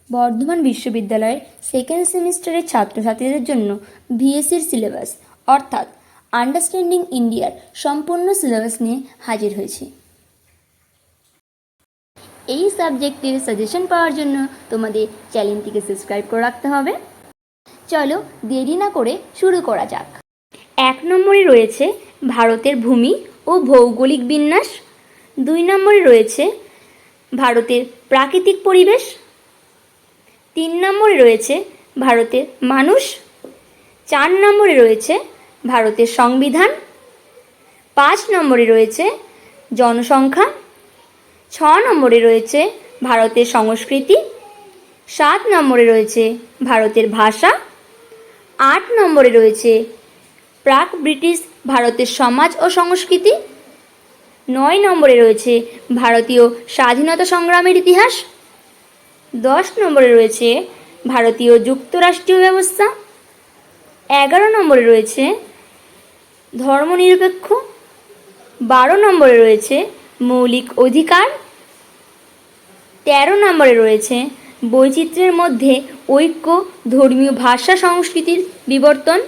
বর্ধমান বিশ্ববিদ্যালয়ের সেকেন্ড সেমিস্টারের ছাত্রছাত্রীদের জন্য ভিএসসির সিলেবাস অর্থাৎ আন্ডারস্ট্যান্ডিং ইন্ডিয়ার সম্পূর্ণ সিলেবাস নিয়ে হাজির হয়েছি। এই সাবজেক্টের সাজেশন পাওয়ার জন্য তোমাদের চ্যানেলটিকে সাবস্ক্রাইব করে রাখতে হবে। চলো দেরি না করে শুরু করা যাক। 1 নম্বরে রয়েছে ভারতের ভূমি ও ভৌগোলিক বিন্যাস। 2 নম্বরে রয়েছে ভারতের প্রাকৃতিক পরিবেশ। 3 নম্বরে রয়েছে ভারতের মানুষ। 4 নম্বরে রয়েছে ভারতের সংবিধান। 5 নম্বরে রয়েছে জনসংখ্যা। 6 নম্বরে রয়েছে ভারতের সংস্কৃতি। 7 নম্বরে রয়েছে ভারতের ভাষা। 8 নম্বরে রয়েছে প্রাক ব্রিটিশ ভারতের সমাজ ও সংস্কৃতি। 9 নম্বরে রয়েছে ভারতীয় স্বাধীনতা সংগ্রামের ইতিহাস। 10 নম্বরে রয়েছে ভারতীয় যুক্তরাষ্ট্রীয় ব্যবস্থা। 11 নম্বরে রয়েছে ধর্মনিরপেক্ষ। 12 নম্বরে রয়েছে মৌলিক অধিকার। 13 নম্বরে রয়েছে বৈচিত্র্যের মধ্যে ঐক্য, ধর্মীয় ভাষা সংস্কৃতির বিবর্তন।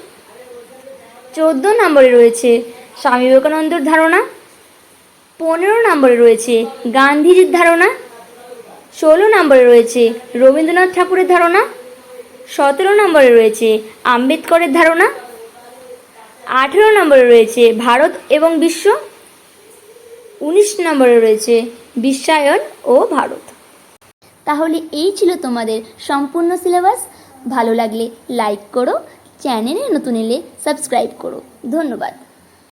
14 নম্বরে রয়েছে স্বামী বিবেকানন্দের ধারণা। 15 নম্বরে রয়েছে গান্ধীজির ধারণা। 16 নম্বরে রয়েছে রবীন্দ্রনাথ ঠাকুরের ধারণা। 17 নম্বরে রয়েছে আম্বেদকরের ধারণা। 18 নম্বরে রয়েছে ভারত এবং বিশ্ব। 19 নম্বরে রয়েছে বিশ্বায়ন ও ভারত। তাহলে এই ছিল তোমাদের সম্পূর্ণ সিলেবাস। ভালো লাগলে লাইক করো, চ্যানেলে নতুন এলে সাবস্ক্রাইব করো। ধন্যবাদ।